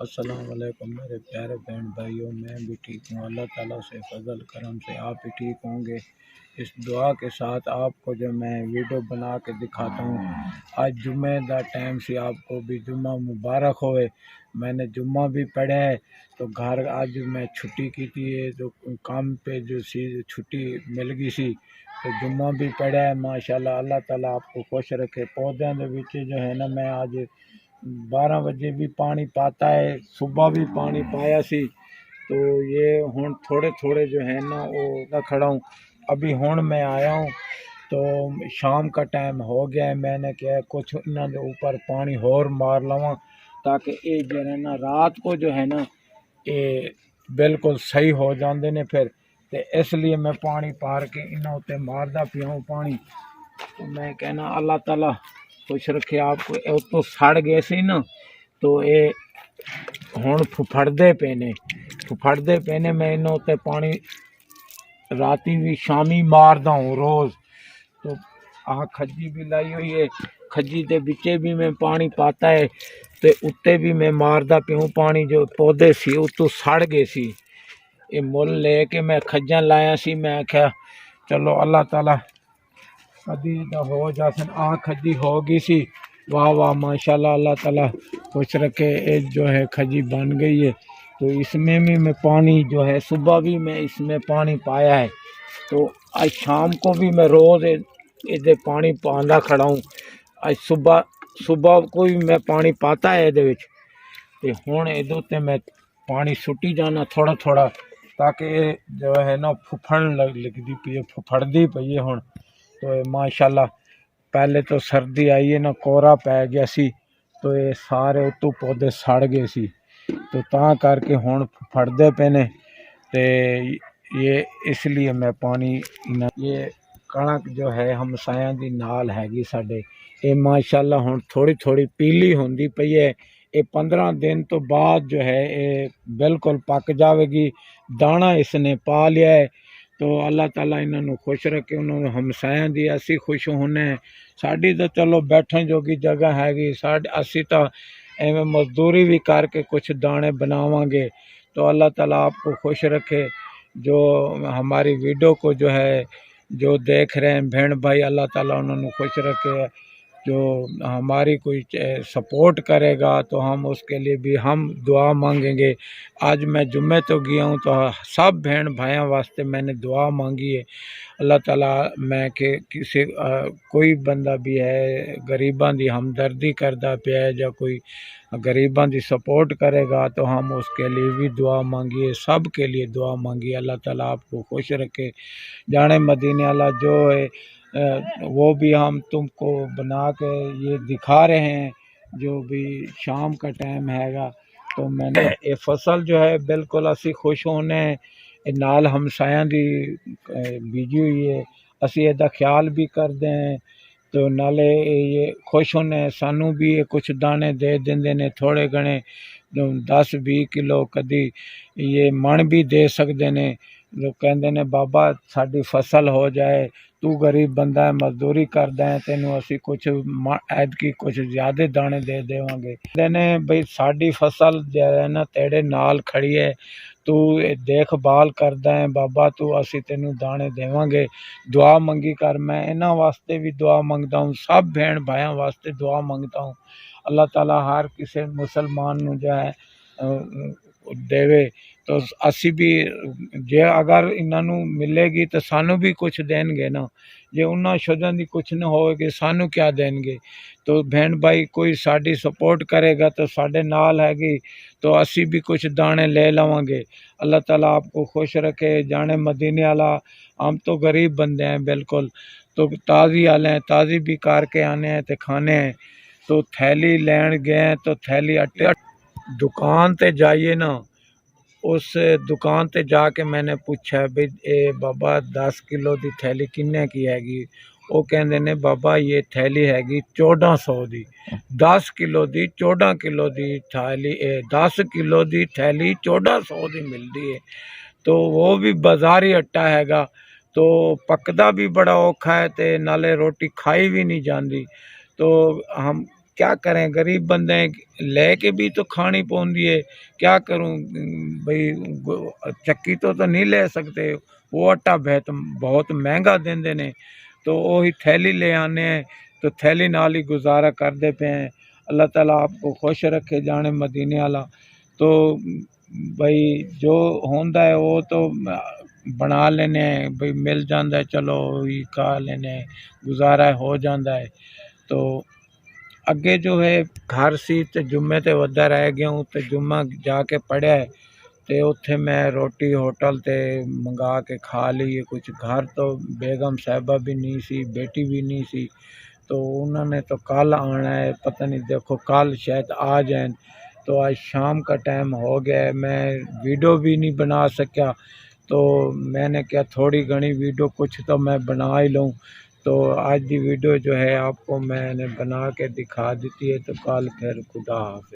अस्सलाम वालेकुम मेरे प्यारे बहन भाइयों, मैं भी ठीक हूँ। अल्लाह ताला से फजल करम से आप भी ठीक होंगे। इस दुआ के साथ आपको जो मैं वीडियो बना के दिखाता हूँ, आज जुम्मे का टाइम से आपको भी जुम्मा मुबारक होए। मैंने जुम्मा भी पढ़ा है तो घर आज मैं छुट्टी की थी, जो काम पे जो सी छुट्टी मिल गई सी तो जुम्मा भी पढ़ा है माशाल्लाह। अल्लाह ताला आपको खुश रखे। पौधों के विच जो है ना, मैं आज 12 बजे भी पानी पाता है, सुबह भी पानी पाया सी। तो ये हुण थोड़े थोड़े जो है ना वो खड़ा हूँ। अभी हुण मैं आया हूँ तो शाम का टाइम हो गया है। मैंने क्या कुछ इन्हों के ऊपर पानी होर मार लवां ताकि ये जो है ना रात को जो है ना ये बिल्कुल सही हो जाते ने। फिर तो इसलिए मैं पानी पार के इन्हों उत्ते मारदा पिया हूँ पानी। तो मैं कहना अल्लाह ताला खुश रखे आपको। ये तो सड़ गए सी ना, तो ये हुण फुफड़दे पे ने मैं इन्हों उत्ते पानी राती भी शामी मारदा हूँ रोज़। तो आह खज्जी भी लाई हुई है, खज्जी के बिचे भी मैं पानी पाता है तो उत्ते भी मैं मारदा पिया पानी। जो पौधे सी उतों सड़ गए सी, ये मुल लेके मैं खज्जा लाया सी। मैं आख्या चलो अल्लाह ताला कदी हो जासन। आ खजी हो गई सी, वाह वाह माशाल्लाह, अल्लाह ताला खुश रखे। ये जो है खजी बन गई है तो इसमें भी मैं पानी जो है सुबह भी मैं इसमें पानी पाया है। तो आज शाम को भी मैं रोज़ ये पानी पांदा खड़ा हूँ। आज सुबह सुबह को भी मैं पानी पाता है ये हुण इहदे उत्ते मैं पानी सुट्टी जाना थोड़ा थोड़ा ताकि जो है ना फुफड़न लगती पई है, फुफड़दी पई है हुण। तो माशाल्लाह पहले तो सर्दी आई है ना, कोहरा पै गया सी तो ये सारे उतों पौधे सड़ गए सी। तो तां करके हुण फड़दे पे ने ते ये इसलिए मैं पानी ये कणक जो है हमसायां दी नाल हैगी साडे, ये माशाल्लाह हुण थोड़ी थोड़ी पीली होंदी पई है। ये 15 दिन तो बाद जो है ये बिल्कुल पक जाएगी। दाना इसने पा लिया है तो अल्लाह ताला इन्हों खुश रखे। उन्होंने हमसायां दी असी खुश होने। साड़ी तो चलो बैठने जोगी जगह हैगी, असी तो एवं मजदूरी भी करके कुछ दाने बनावांगे। तो अल्लाह ताला आपको खुश रखे। जो हमारी वीडियो को जो है जो देख रहे हैं बहन भाई, अल्लाह ताला उन्होंने खुश रखे। जो हमारी कोई सपोर्ट करेगा तो हम उसके लिए भी हम दुआ मांगेंगे। आज मैं जुम्मे तो गया हूँ तो सब बहन भाइयों वास्ते मैंने दुआ मांगी है। अल्लाह ताला मैं के किसी कोई बंदा भी है गरीबां दी हमदर्दी करदा पिया है या कोई गरीबां दी सपोर्ट करेगा तो हम उसके लिए भी दुआ मांगिए, सब के लिए दुआ मांगिए। अल्लाह ताला आपको खुश रखे। जाने मदीने वाला जो है वो भी हम तुमको बना के ये दिखा रहे हैं। जो भी शाम का टाइम हैगा तो मैंने ये फसल जो है बिल्कुल असी खुश होने नाल हमसायां दी बीजी हुई है। असी इहदा ख्याल भी करते हैं तो नाले ये खुश होने। सानू भी ये कुछ दाने दे देंदे ने थोड़े घने 10-20 किलो, कदी ये मन भी दे सकते ने। लोग कहते ने बाबा साडी फसल हो जाए, तू गरीब बंदा है मजदूरी करदा है, तेनों असी कुछ ऐतकी कुछ ज़्यादा दाने दे देवांगे। कहने बई साडी फसल जो है ना तेरे नाल खड़ी है, तू देखभाल करदा है बाबा, तू असी तेनों दाने देवांगे। दुआ मंगी कर। मैं इन्हां वास्ते भी दुआ मंगदा हूँ, सब बहन भाइयों वास्ते दुआ मंगता हूँ। अल्लाह ताला हर किसी मुसलमान नूं जो है देवे तो असी भी जे अगर इन्हों मिलेगी तो सानू भी कुछ देंगे ना। जे उन्होंने शुद्धां दी कुछ न होएगी सानू क्या देंगे। तो बहन भाई कोई साड़ी सपोर्ट करेगा तो साढ़े नाल हैगी तो असी भी कुछ दाने ले लवांगे। अल्लाह ताला आपको खुश रखे। जाने मदीने वाला हम तो गरीब बंदे हैं बिल्कुल, तो ताज़ी वाले हैं, ताज़ी भी करके आने हैं तो खाने हैं। तो थैली लैन गए तो थैली अट्टे दुकान ते जाइए ना, उस दुकान ते जाके मैंने पूछा भी ए बाबा 10 किलो की थैली किन्ने की हैगी। वो कहते ने बाबा ये थैली हैगी 1400 दी। 10 किलो दी 14 किलो दी थैली 10 किलो दी थैली 1400 दी मिलती है। तो वो भी बाजारी आटा हैगा तो पकदा भी बड़ा औखा है ते नाले रोटी खाई भी नहीं जाती। तो हम क्या करें, गरीब बंदे लेके भी तो खानी पौंदी है। क्या करूं भाई, चक्की तो नहीं ले सकते, वो आटा बहुत महंगा देंदे ने, तो वही थैली ले आने हैं, तो थैली नाल ही गुजारा करते पे हैं। अल्लाह ताला आपको खुश रखे जाने मदीने वाला। तो भाई जो होंदा है वो तो बना लेने, भाई मिल जाता है, चलो ही खा लेने, गुजारा हो जाता है। तो ਅੱਗੇ जो है घर सी ते जुम्मे ते वधा रह गया हूँ, तो जुम्मा जाके पढ़िया है, तो उत्थे मैं रोटी होटल ते मंगा के खा ली है कुछ। घर तो बेगम साहिबा भी नहीं सी, बेटी भी नहीं सी, तो उन्होंने तो कल आना है, पता नहीं, देखो कल शायद आ जाए। तो आज शाम का टाइम हो गया है, मैं वीडियो भी नहीं बना सका, तो मैंने क्या थोड़ी घनी वीडियो कुछ तो मैं बना ही लूँ। तो आज की वीडियो जो है आपको मैंने बना के दिखा दी है, तो कल फिर खुदा हाफ़िज़।